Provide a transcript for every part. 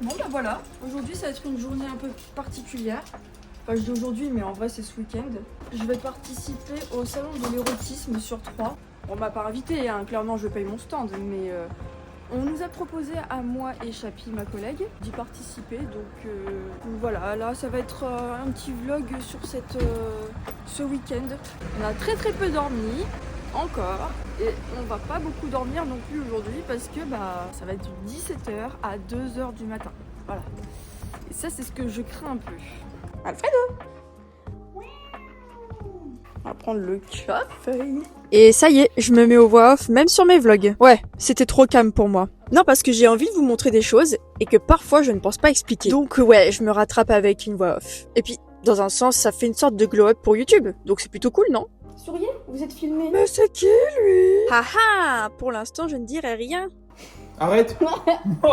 Bon bah voilà, aujourd'hui ça va être une journée un peu particulière. Enfin je dis aujourd'hui mais en vrai c'est ce week-end. Je vais participer au salon de l'érotisme sur 3. On m'a pas invité, hein. Clairement je paye mon stand, mais on nous a proposé à moi et Chapi, ma collègue, d'y participer. Donc voilà, là ça va être un petit vlog sur ce week-end. On a très peu dormi, encore, et on va pas beaucoup dormir non plus aujourd'hui parce que ça va être de 17h à 2h du matin. Voilà. Et ça c'est ce que je crains un peu. Alfredo! On va prendre le café. Et ça y est, je me mets aux voix off, même sur mes vlogs. Ouais, c'était trop calme pour moi. Non, parce que j'ai envie de vous montrer des choses, et que parfois je ne pense pas expliquer. Donc ouais, je me rattrape avec une voix off. Et puis, dans un sens, ça fait une sorte de glow-up pour YouTube. Donc c'est plutôt cool, non? Souriez, vous êtes filmé. Mais c'est qui, lui? Haha, pour l'instant, je ne dirai rien. Arrête.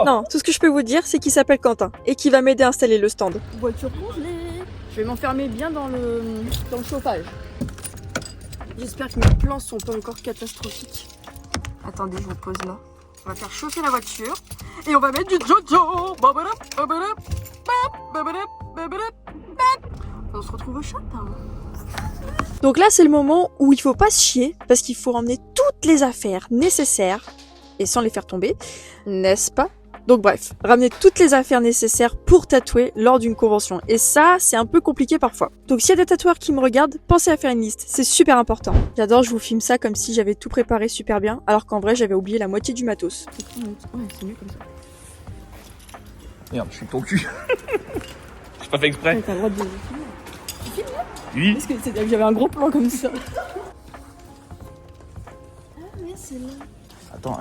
Non, tout ce que je peux vous dire, c'est qu'il s'appelle Quentin, et qu'il va m'aider à installer le stand. Voiture congelée. Je vais m'enfermer bien dans le chauffage. J'espère que mes plans sont pas encore catastrophiques. Attendez, je me pose là. On va faire chauffer la voiture et on va mettre du Jojo. On se retrouve au shop. Donc là, c'est le moment où il faut pas se chier parce qu'il faut ramener toutes les affaires nécessaires et sans les faire tomber, n'est-ce pas? Donc bref, ramener toutes les affaires nécessaires pour tatouer lors d'une convention. Et ça, c'est un peu compliqué parfois. Donc s'il y a des tatoueurs qui me regardent, pensez à faire une liste, c'est super important. J'adore, je vous filme ça comme si j'avais tout préparé super bien, alors qu'en vrai j'avais oublié la moitié du matos. Ouais, c'est mieux comme ça. Merde, je suis ton cul. J'ai pas fait exprès. T'as le droit de filmer. Tu filmes là? Oui. Parce que j'avais un gros plan comme ça. Ah mais c'est là. Attends,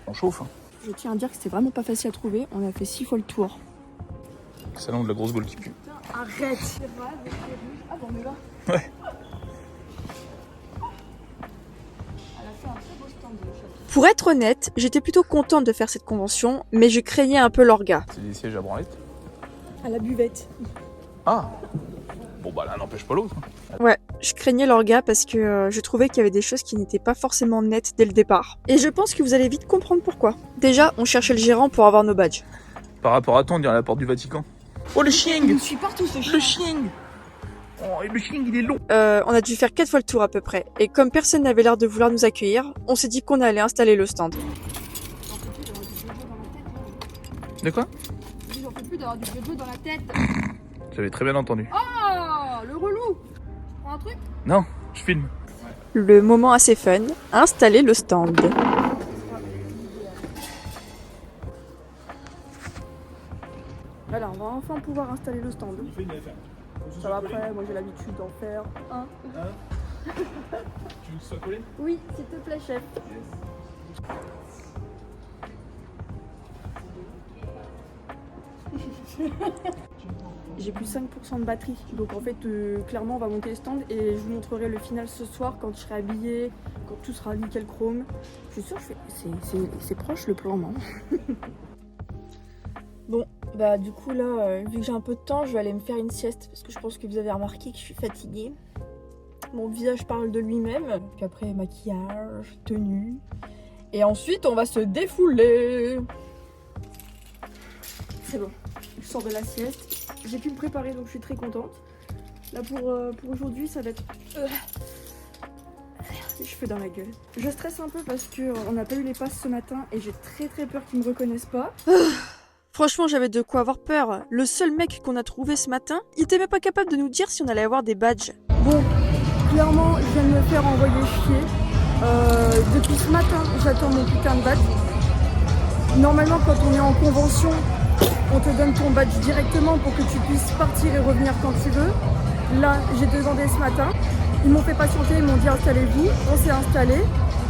on chauffe. Hein. Je tiens à dire que c'était vraiment pas facile à trouver, on a fait 6 fois le tour. Salon de la grosse gaule qui pue. Putain, arrête! Ah bon, on est là. Ouais. Elle a fait un très beau stand de Chapi. Pour être honnête, j'étais plutôt contente de faire cette convention, mais je craignais un peu l'orga. C'est des sièges à branlette. À la buvette. Ah. Bon bah l'un n'empêche pas l'autre. Ouais, je craignais l'orga parce que je trouvais qu'il y avait des choses qui n'étaient pas forcément nettes dès le départ. Et je pense que vous allez vite comprendre pourquoi. Déjà, on cherchait le gérant pour avoir nos badges. Par rapport à toi, on dirait la porte du Vatican. Oh le chien. Je suis partout ce chien. Le chien. Oh et le chien il est long. On a dû faire 4 fois le tour à peu près. Et comme personne n'avait l'air de vouloir nous accueillir, on s'est dit qu'on allait installer le stand. De quoi? J'en peux plus d'avoir du jojo dans la tête. J'avais très bien entendu. Oh, le relou. Tu prends un truc? Non, je filme. Le moment assez fun, installer le stand. Voilà, on va enfin pouvoir installer le stand. Ça va après, moi j'ai l'habitude d'en faire un. Tu veux que ce soit collé? Oui, s'il te plaît, chef. J'ai plus 5% de batterie, donc en fait clairement on va monter le stand et je vous montrerai le final ce soir quand je serai habillée, quand tout sera nickel chrome. Je suis sûre c'est proche le plan, non? Bon, bah du coup là, vu que j'ai un peu de temps, je vais aller me faire une sieste parce que je pense que vous avez remarqué que je suis fatiguée. Mon visage parle de lui-même, puis après maquillage, tenue, et ensuite on va se défouler. C'est bon, je sors de la sieste, j'ai pu me préparer donc je suis très contente. Là pour aujourd'hui ça va être les cheveux dans la gueule. Je stresse un peu parce qu'on n'a pas eu les passes ce matin et j'ai très peur qu'ils me reconnaissent pas. Franchement, j'avais de quoi avoir peur. Le seul mec qu'on a trouvé ce matin, il était même pas capable de nous dire si on allait avoir des badges. Bon, clairement, je viens de me faire envoyer chier. Depuis ce matin, j'attends mon putain de badge. Normalement, quand on est en convention, on te donne ton badge directement pour que tu puisses partir et revenir quand tu veux. Là, j'ai demandé ce matin. Ils m'ont fait patienter, ils m'ont dit installez-vous. On s'est installé.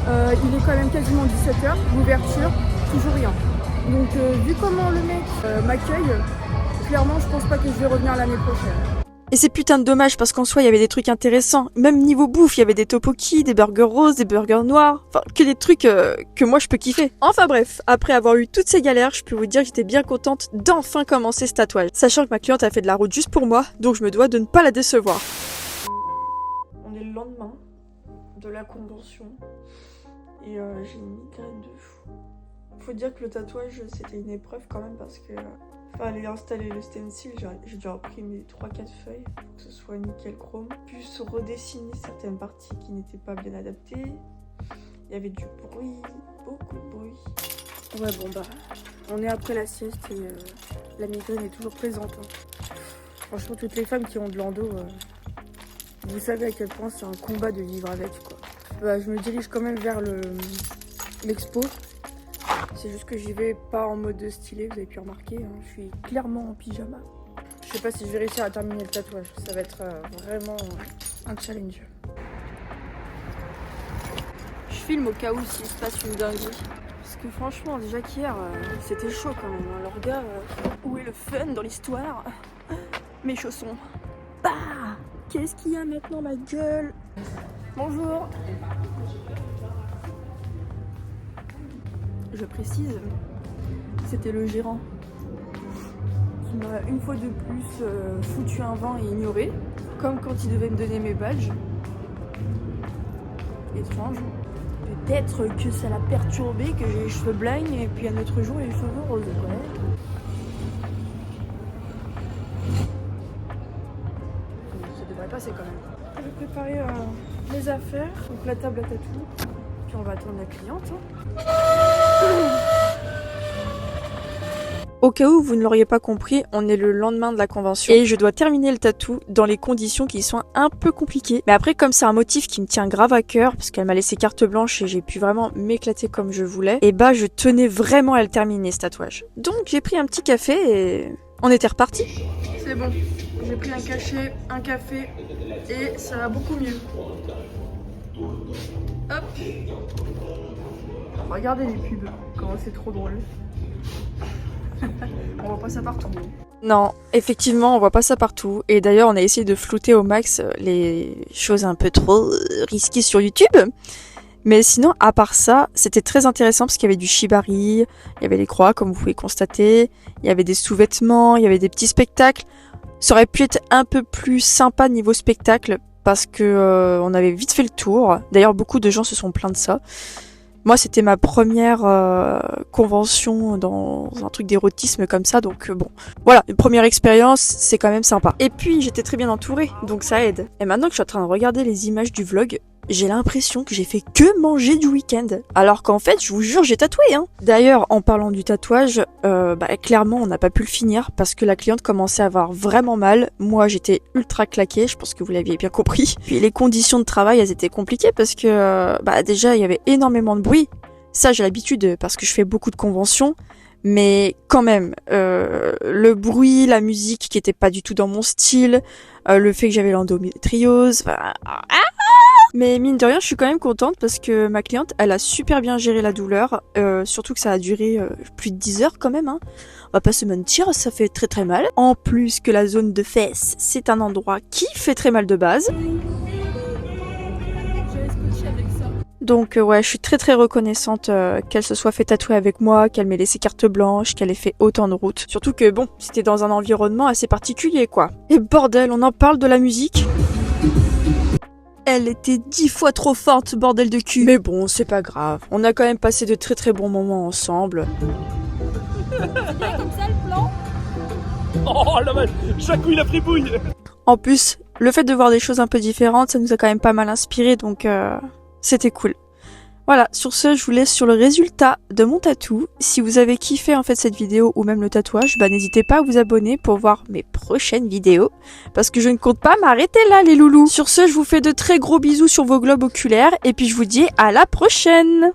Il est quand même quasiment 17h. L'ouverture, toujours rien. Donc vu comment le mec m'accueille, clairement je pense pas que je vais revenir l'année prochaine. Et c'est putain de dommage parce qu'en soi il y avait des trucs intéressants. Même niveau bouffe, il y avait des tteokbokki, des burgers roses, des burgers noirs. Enfin que des trucs que moi je peux kiffer. Enfin bref, après avoir eu toutes ces galères, je peux vous dire que j'étais bien contente d'enfin commencer ce tatouage. Sachant que ma cliente a fait de la route juste pour moi, donc je me dois de ne pas la décevoir. On est le lendemain de la convention et j'ai une migraine de fou. Faut dire que le tatouage c'était une épreuve quand même parce que fallait installer le stencil, j'ai dû imprimer 3-4 feuilles pour que ce soit nickel chrome, puis redessiner certaines parties qui n'étaient pas bien adaptées. Il y avait du bruit, beaucoup de bruit. Ouais bon bah, on est après la sieste et la migraine est toujours présente. Hein. Franchement toutes les femmes qui ont de l'endo, vous savez à quel point c'est un combat de vivre avec quoi. Bah, je me dirige quand même vers l'expo. C'est juste que j'y vais pas en mode stylé, vous avez pu remarquer, hein, je suis clairement en pyjama. Je sais pas si je vais réussir à terminer le tatouage, ça va être vraiment un challenge. Je filme au cas où s'il se passe une dinguerie. Parce que franchement, déjà qu'hier, c'était chaud quand même. Hein. Alors gars, où est le fun dans l'histoire? Mes chaussons. Bah, qu'est-ce qu'il y a maintenant ma gueule? Bonjour. Je précise, c'était le gérant qui m'a une fois de plus foutu un vent et ignoré, comme quand il devait me donner mes badges. Étrange. Peut-être que ça l'a perturbé, que j'ai les cheveux blancs et puis un autre jour les cheveux roses. Ouais. Ça devrait passer quand même. Je vais préparer mes affaires, donc la table à tatou, puis on va attendre la cliente. Hein. Au cas où vous ne l'auriez pas compris, on est le lendemain de la convention et je dois terminer le tatou dans les conditions qui sont un peu compliquées. Mais après, comme c'est un motif qui me tient grave à cœur, parce qu'elle m'a laissé carte blanche et j'ai pu vraiment m'éclater comme je voulais, et bah je tenais vraiment à le terminer ce tatouage. Donc j'ai pris un petit café et on était reparti. C'est bon, j'ai pris un cachet, un café et ça va beaucoup mieux. Hop. Regardez les pubs, comment c'est trop drôle. On voit pas ça partout. Non, effectivement, on voit pas ça partout. Et d'ailleurs, on a essayé de flouter au max les choses un peu trop risquées sur YouTube. Mais sinon, à part ça, c'était très intéressant parce qu'il y avait du shibari, il y avait les croix, comme vous pouvez constater, il y avait des sous-vêtements, il y avait des petits spectacles. Ça aurait pu être un peu plus sympa niveau spectacle parce que on avait vite fait le tour. D'ailleurs, beaucoup de gens se sont plaints de ça. Moi, c'était ma première convention dans un truc d'érotisme comme ça, donc bon. Voilà, une première expérience, c'est quand même sympa. Et puis, j'étais très bien entourée, donc ça aide. Et maintenant que je suis en train de regarder les images du vlog, j'ai l'impression que j'ai fait que manger du week-end. Alors qu'en fait, je vous jure, j'ai tatoué, hein. D'ailleurs, en parlant du tatouage, clairement, on n'a pas pu le finir parce que la cliente commençait à avoir vraiment mal. Moi, j'étais ultra claquée, je pense que vous l'aviez bien compris. Puis les conditions de travail, elles étaient compliquées parce que, déjà, il y avait énormément de bruit. Ça, j'ai l'habitude parce que je fais beaucoup de conventions. Mais quand même, le bruit, la musique qui était pas du tout dans mon style, le fait que j'avais l'endométriose, mais mine de rien, je suis quand même contente parce que ma cliente, elle a super bien géré la douleur, surtout que ça a duré plus de 10 heures quand même, hein. On va pas se mentir, ça fait très très mal. En plus que la zone de fesses, c'est un endroit qui fait très mal de base. Donc ouais, je suis très très reconnaissante qu'elle se soit fait tatouer avec moi, qu'elle m'ait laissé carte blanche, qu'elle ait fait autant de routes. Surtout que bon, c'était dans un environnement assez particulier quoi. Et bordel, on en parle de la musique ? Elle était 10 fois trop forte, bordel de cul. Mais bon, c'est pas grave. On a quand même passé de très très bons moments ensemble. C'est bien comme ça le plan ? Oh la vache, chaque coup il a pris bouille. En plus, le fait de voir des choses un peu différentes, ça nous a quand même pas mal inspiré, donc c'était cool. Voilà, sur ce, je vous laisse sur le résultat de mon tatou. Si vous avez kiffé en fait cette vidéo ou même le tatouage, n'hésitez pas à vous abonner pour voir mes prochaines vidéos. Parce que je ne compte pas m'arrêter là les loulous. Sur ce, je vous fais de très gros bisous sur vos globes oculaires et puis je vous dis à la prochaine.